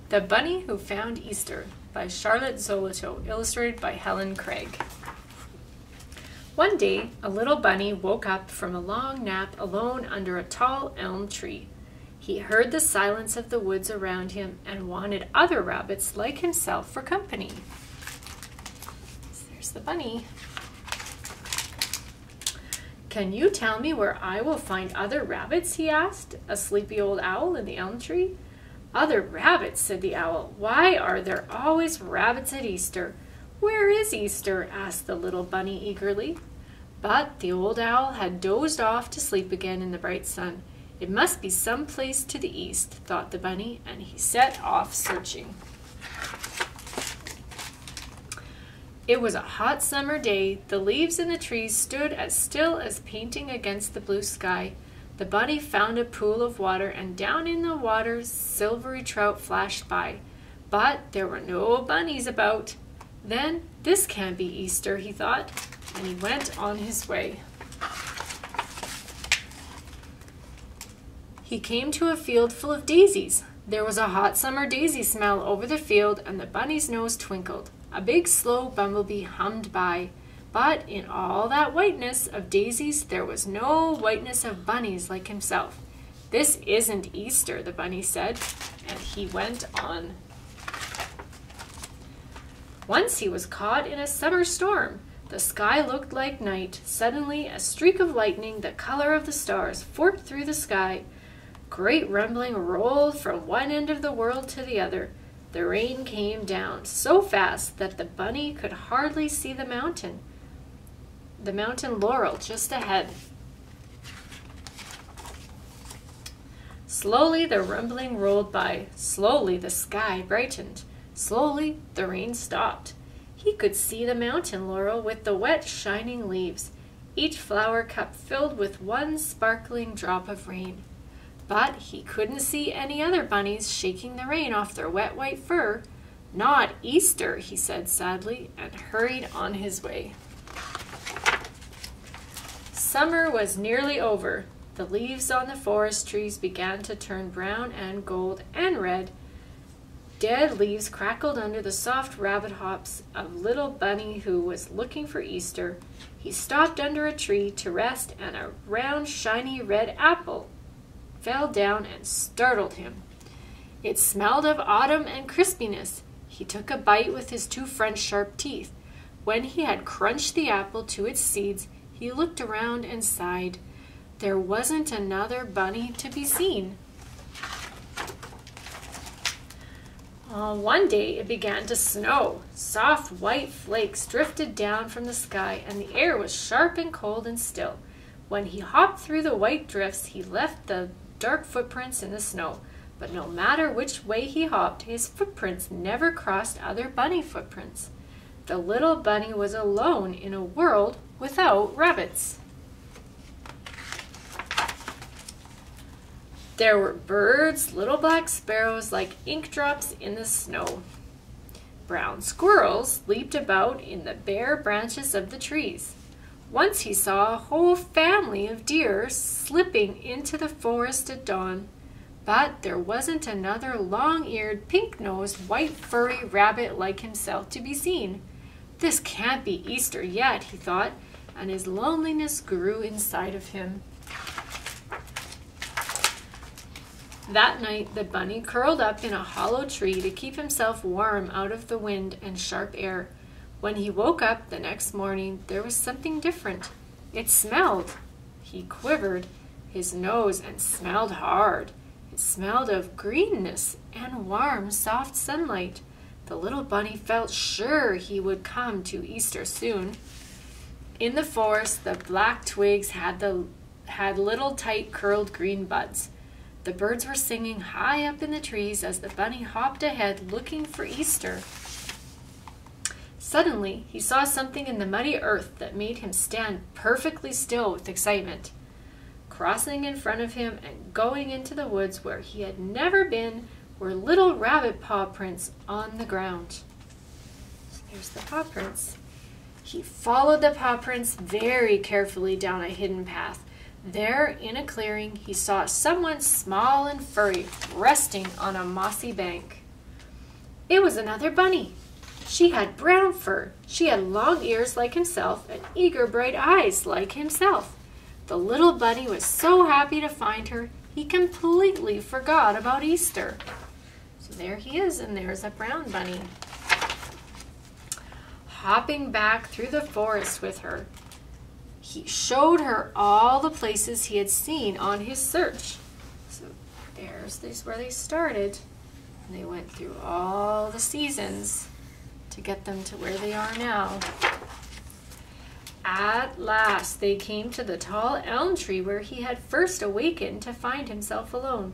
The Bunny Who Found Easter by Charlotte Zolotow, illustrated by Helen Craig. One day, a little bunny woke up from a long nap alone under a tall elm tree. He heard the silence of the woods around him and wanted other rabbits like himself for company. There's the bunny. "Can you tell me where I will find other rabbits?" he asked a sleepy old owl in the elm tree. "Other rabbits," said the owl. "Why are there always rabbits at Easter?" "Where is Easter?" asked the little bunny eagerly. But the old owl had dozed off to sleep again in the bright sun. It must be some place to the east, thought the bunny, and he set off searching. It was a hot summer day. The leaves in the trees stood as still as painting against the blue sky. The bunny found a pool of water, and down in the water silvery trout flashed by. But there were no bunnies about. Then, this can't be Easter, he thought, and he went on his way. He came to a field full of daisies. There was a hot summer daisy smell over the field, and the bunny's nose twinkled. A big, slow bumblebee hummed by. But in all that whiteness of daisies, there was no whiteness of bunnies like himself. "This isn't Easter," the bunny said, and he went on. Once he was caught in a summer storm. The sky looked like night. Suddenly, a streak of lightning, the color of the stars, forked through the sky. Great rumbling rolled from one end of the world to the other. The rain came down so fast that the bunny could hardly see the mountain laurel just ahead. Slowly the rumbling rolled by. Slowly the sky brightened. Slowly the rain stopped. He could see the mountain laurel with the wet, shining leaves, each flower cup filled with one sparkling drop of rain. But he couldn't see any other bunnies shaking the rain off their wet white fur. "Not Easter," he said sadly, and hurried on his way. Summer was nearly over. The leaves on the forest trees began to turn brown and gold and red. Dead leaves crackled under the soft rabbit hops of little bunny who was looking for Easter. He stopped under a tree to rest, and a round, shiny red apple fell down and startled him. It smelled of autumn and crispiness. He took a bite with his two front sharp teeth. When he had crunched the apple to its seeds, he looked around and sighed. There wasn't another bunny to be seen. One day it began to snow. Soft white flakes drifted down from the sky, and the air was sharp and cold and still. When he hopped through the white drifts, he left the dark footprints in the snow. But no matter which way he hopped, his footprints never crossed other bunny footprints. The little bunny was alone in a world without rabbits. There were birds, little black sparrows like ink drops in the snow. Brown squirrels leaped about in the bare branches of the trees. Once he saw a whole family of deer slipping into the forest at dawn. But there wasn't another long-eared, pink-nosed, white furry rabbit like himself to be seen. This can't be Easter yet, he thought, and his loneliness grew inside of him. That night, the bunny curled up in a hollow tree to keep himself warm out of the wind and sharp air. When he woke up the next morning, there was something different. It smelled. He quivered his nose and smelled hard. It smelled of greenness and warm, soft sunlight. The little bunny felt sure he would come to Easter soon. In the forest, the black twigs had little tight curled green buds. The birds were singing high up in the trees as the bunny hopped ahead looking for Easter. Suddenly, he saw something in the muddy earth that made him stand perfectly still with excitement. Crossing in front of him and going into the woods where he had never been were little rabbit paw prints on the ground. Here's the paw prints. He followed the paw prints very carefully down a hidden path. There, in a clearing, he saw someone small and furry resting on a mossy bank. It was another bunny. She had brown fur. She had long ears like himself and eager bright eyes like himself. The little bunny was so happy to find her, he completely forgot about Easter. So there he is, and there's a brown bunny. Hopping back through the forest with her, he showed her all the places he had seen on his search. So there's where they started. And they went through all the seasons to get them to where they are now. At last they came to the tall elm tree where he had first awakened to find himself alone.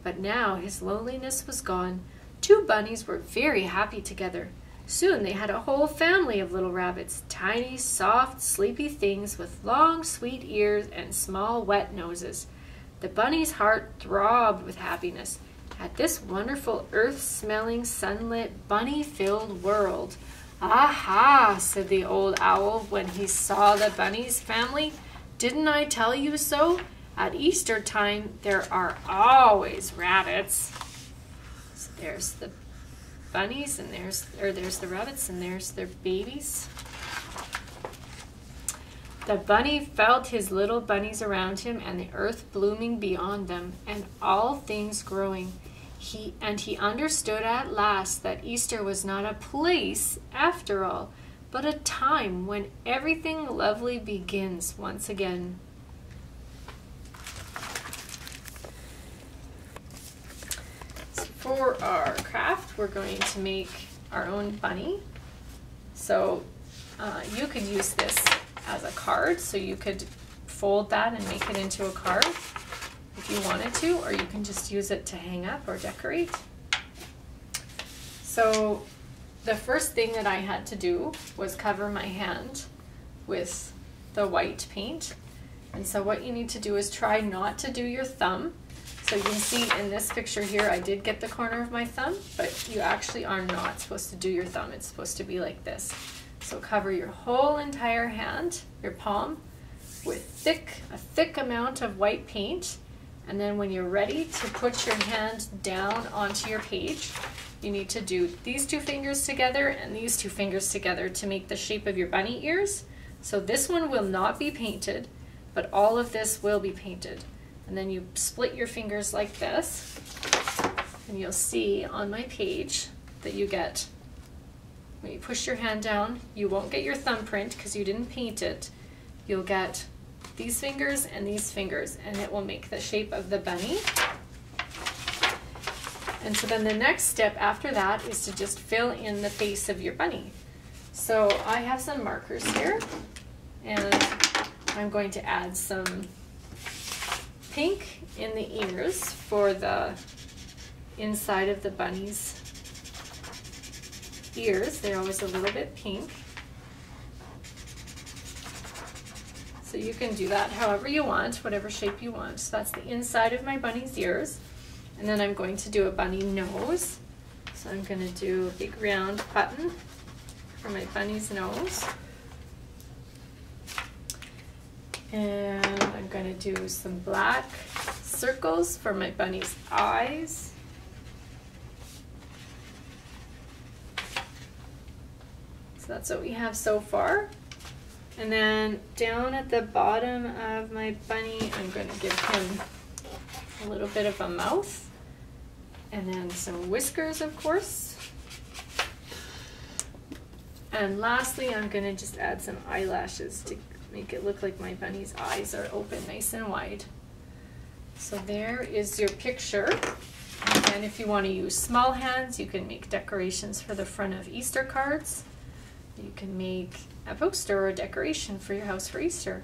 But now his loneliness was gone. Two bunnies were very happy together. Soon they had a whole family of little rabbits, tiny, soft, sleepy things with long, sweet ears and small, wet noses. The bunny's heart throbbed with happiness at this wonderful earth-smelling, sunlit, bunny-filled world. "Aha," said the old owl when he saw the bunny's family. "Didn't I tell you so? At Easter time, there are always rabbits." So there's the bunnies, and there's the rabbits, and there's their babies. The bunny felt his little bunnies around him and the earth blooming beyond them and all things growing. He understood at last that Easter was not a place after all, but a time when everything lovely begins once again. For our craft, we're going to make our own bunny. So you could use this as a card, so you could fold that and make it into a card if you wanted to, or you can just use it to hang up or decorate. So the first thing that I had to do was cover my hand with the white paint. And so what you need to do is try not to do your thumb. So you can see in this picture here, I did get the corner of my thumb, but you actually are not supposed to do your thumb. It's supposed to be like this. So cover your whole entire hand, your palm, with a thick amount of white paint. And then when you're ready to put your hand down onto your page, you need to do these two fingers together and these two fingers together to make the shape of your bunny ears. So this one will not be painted, but all of this will be painted. And then you split your fingers like this, and you'll see on my page that you get, when you push your hand down, you won't get your thumbprint because you didn't paint it. You'll get these fingers, and it will make the shape of the bunny. And so then the next step after that is to just fill in the face of your bunny. So I have some markers here, and I'm going to add some pink in the ears for the inside of the bunny's ears. They're always a little bit pink. So you can do that however you want, whatever shape you want. So that's the inside of my bunny's ears. And then I'm going to do a bunny nose. So I'm going to do a big round button for my bunny's nose. And I'm going to do some black circles for my bunny's eyes. So that's what we have so far. And then down at the bottom of my bunny, I'm going to give him a little bit of a mouth. And then some whiskers, of course. And lastly, I'm going to just add some eyelashes to make it look like my bunny's eyes are open nice and wide. So there is your picture. And if you want to use small hands, you can make decorations for the front of Easter cards. You can make a poster or a decoration for your house for Easter.